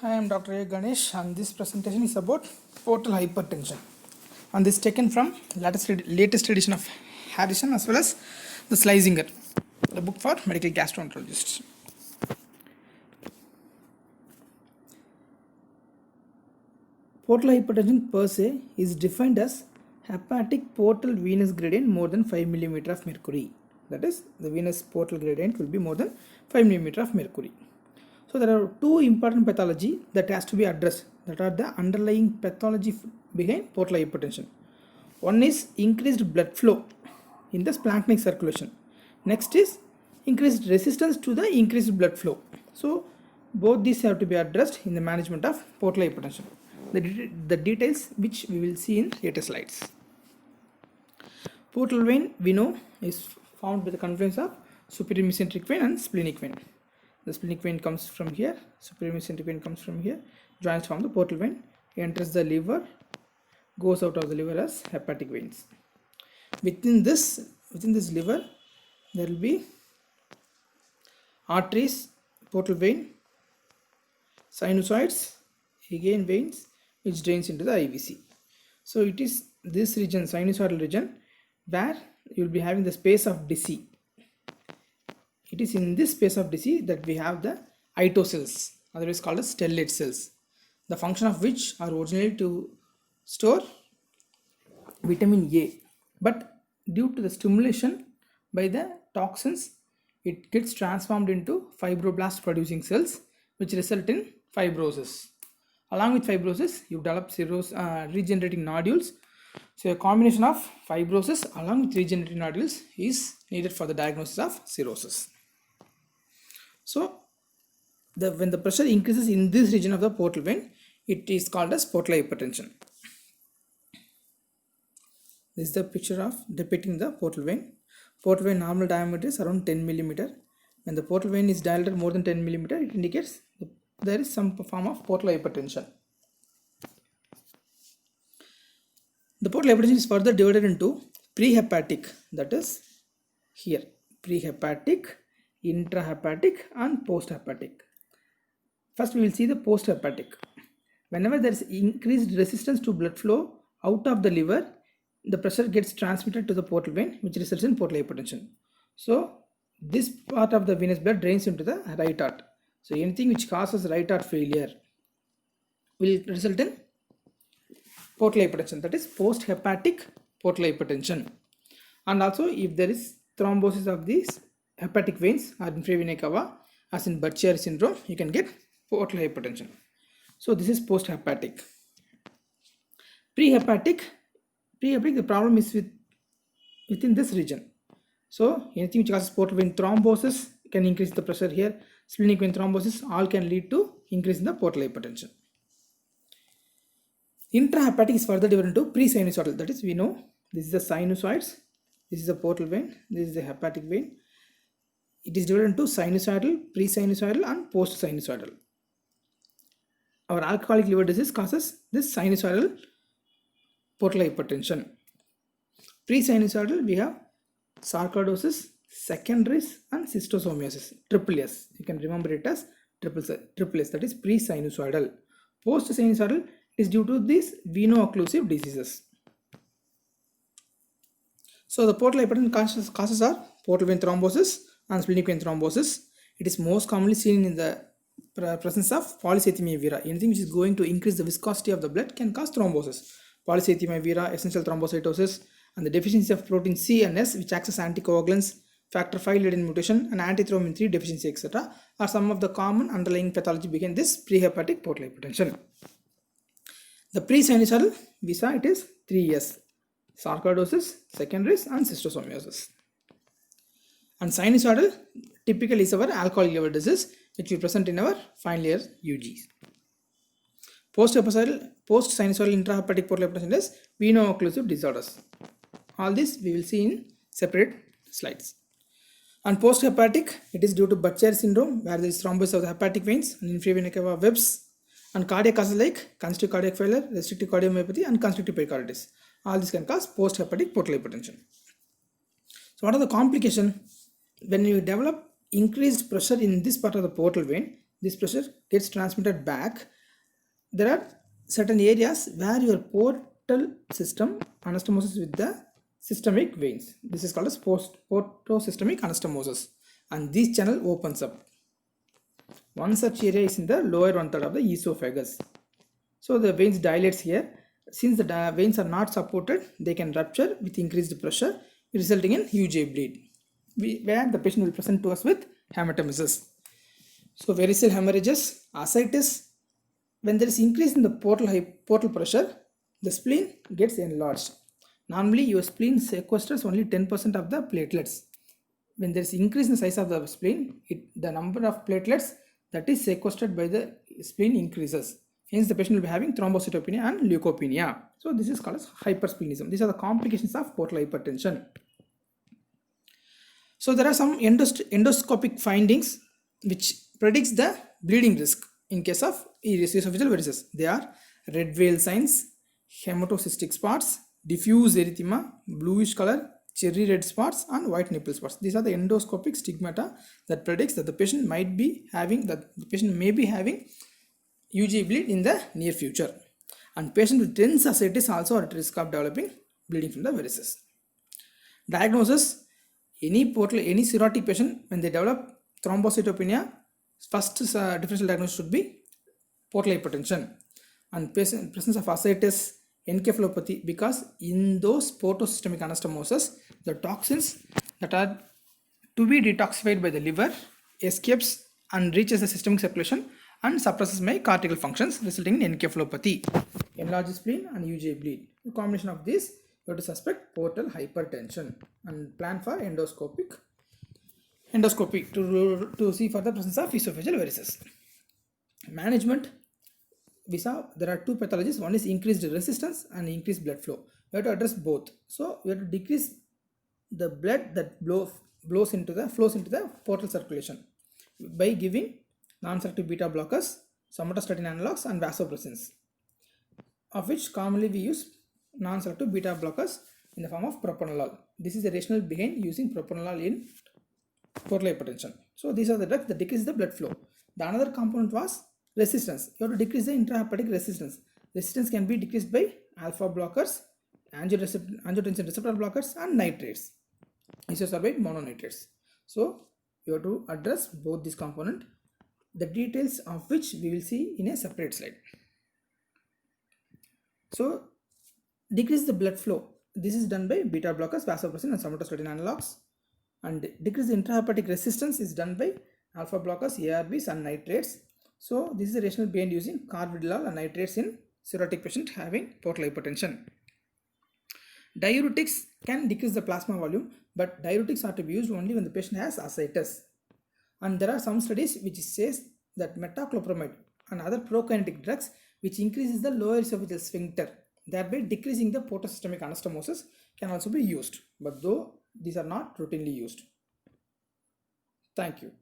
Hi, I am Dr. A. Ganesh and this presentation is about portal hypertension, and this is taken from latest edition of Harrison as well as the Slisinger, the book for medical gastroenterologists. Portal hypertension per se is defined as hepatic portal venous gradient more than 5 mm of mercury. That is, the venous portal gradient will be more than 5 mm of mercury. So there are two important pathology that has to be addressed, that are the underlying pathology behind portal hypertension. One is increased blood flow in the splanchnic circulation. Next is increased resistance to the increased blood flow. So both these have to be addressed in the management of portal hypertension. The details which we will see in later slides. Portal vein we know is found by the confluence of superior mesenteric vein and splenic vein. The splenic vein comes from here, superior mesenteric vein comes from here, joins from the portal vein, enters the liver, goes out of the liver as hepatic veins. Within this liver, there will be arteries, portal vein, sinusoids, again veins, which drains into the IVC. So it is this region, sinusoidal region, where you will be having the space of Deci. It is in this space of Deci that we have the ito cells, otherwise called as stellate cells, the function of which are originally to store vitamin A, but due to the stimulation by the toxins, it gets transformed into fibroblast producing cells, which result in fibrosis. Along with fibrosis, you develop regenerating nodules. So a combination of fibrosis along with regenerating nodules is needed for the diagnosis of cirrhosis. So when the pressure increases in this region of the portal vein, it is called as portal hypertension. This is the picture of depicting the portal vein. Portal vein normal diameter is around 10 mm. When the portal vein is dilated more than 10 mm, it indicates there is some form of portal hypertension. The portal hypertension is further divided into prehepatic, that is here, prehepatic, intrahepatic and posthepatic. First we will see the posthepatic. Whenever there is increased resistance to blood flow out of the liver, the pressure gets transmitted to the portal vein, which results in portal hypertension. So this part of the venous blood drains into the right heart. So anything which causes right heart failure will result in portal hypertension, that is post-hepatic portal hypertension. And also if there is thrombosis of these hepatic veins or infravena cava, as in Budd-Chiari syndrome, you can get portal hypertension. So this is post-hepatic. Prehepatic, the problem is within this region. So anything which causes portal vein thrombosis can increase the pressure here. Splenic vein thrombosis, all can lead to increase in the portal hypertension. Intrahepatic is further divided into pre-sinusoidal, that is we know this is the sinusoids, this is the portal vein, this is the hepatic vein. It is divided into sinusoidal, pre-sinusoidal and post-sinusoidal. Our alcoholic liver disease causes this sinusoidal portal hypertension. Pre-sinusoidal we have sarcoidosis, secondaries and schistosomiasis, triple S. You can remember it as triple S, that is pre-sinusoidal. Post-sinusoidal is due to these veno-occlusive diseases. So the portal hypertension causes are portal vein thrombosis and splenic vein thrombosis. It is most commonly seen in the presence of polycythemia vera. Anything which is going to increase the viscosity of the blood can cause thrombosis. Polycythemia vera, essential thrombocytosis, and the deficiency of protein C and S, which acts as anticoagulants, factor V Leiden mutation, and antithrombin 3 deficiency, etc., are some of the common underlying pathology behind this prehepatic portal hypertension. The pre-sinusoidal, we saw it is 3S: sarcoidosis, secondaries, and schistosomiasis. And sinusoidal typically is our alcoholic liver disease, which we present in our final year UGs. Post-sinusoidal intrahepatic portal hypertension is veno-occlusive disorders. All this we will see in separate slides. And post-hepatic, it is due to Budd-Chiari syndrome, where there is thrombosis of the hepatic veins and infravena cava webs, and cardiac causes like congestive cardiac failure, restrictive cardiomyopathy, and constrictive pericarditis. All this can cause post-hepatic portal hypertension. So what are the complications? When you develop increased pressure in this part of the portal vein, this pressure gets transmitted back. There are certain areas where your portal system anastomosis with the systemic veins. This is called as portosystemic anastomosis, and this channel opens up. One such area is in the lower one third of the esophagus. So the veins dilates here. Since the veins are not supported, they can rupture with increased pressure, resulting in UJ bleed, where the patient will present to us with hematemesis. So varicose hemorrhages, ascites. When there is increase in the portal pressure, the spleen gets enlarged. Normally, your spleen sequesters only 10% of the platelets. When there is increase in the size of the spleen, the number of platelets that is sequestered by the spleen increases. Hence, the patient will be having thrombocytopenia and leukopenia. So, this is called as hypersplenism. These are the complications of portal hypertension. So, there are some endoscopic findings which predicts the bleeding risk in case of esophageal varices. They are red veil signs, hematocystic spots, diffuse erythema, bluish color, cherry red spots, and white nipple spots. These are the endoscopic stigmata that predicts that the patient may be having UG bleed in the near future. And patient with dense ascites also are at risk of developing bleeding from the varices. Diagnosis: any cirrhotic patient, when they develop thrombocytopenia, first differential diagnosis should be portal hypertension, and presence of ascites, encephalopathy, because in those portosystemic anastomosis, the toxins that are to be detoxified by the liver escapes and reaches the systemic circulation and suppresses my cortical functions, resulting in encephalopathy, enlarged spleen, and UJ bleed. The combination of this, you have to suspect portal hypertension and plan for endoscopy to see for the presence of esophageal varices. Management: we saw there are two pathologies. One is increased resistance and increased blood flow. We have to address both. So we have to decrease the blood that flows into the portal circulation by giving non-selective beta blockers, somatostatin analogs, and vasopressins, of which commonly we use non-selective beta blockers in the form of propranolol. This is the rationale behind using propranolol in portal hypertension. So these are the drugs that decrease the blood flow. The another component was resistance. You have to decrease the intrahepatic resistance. Resistance can be decreased by alpha blockers, angiotensin receptor blockers, and nitrates, isosorbate mononitrates. So you have to address both this component, the details of which we will see in a separate slide. So decrease the blood flow. This is done by beta blockers, vasopressin, and somatostatin analogs. And decrease the intrahepatic resistance is done by alpha blockers, ARBs, and nitrates. So this is the rationale behind using carvedilol and nitrates in cirrhotic patient having portal hypertension. Diuretics can decrease the plasma volume, but diuretics are to be used only when the patient has ascites. And there are some studies which says that metoclopramide and other prokinetic drugs which increases the lower esophageal sphincter, thereby decreasing the portosystemic anastomosis, can also be used, but though these are not routinely used. Thank you.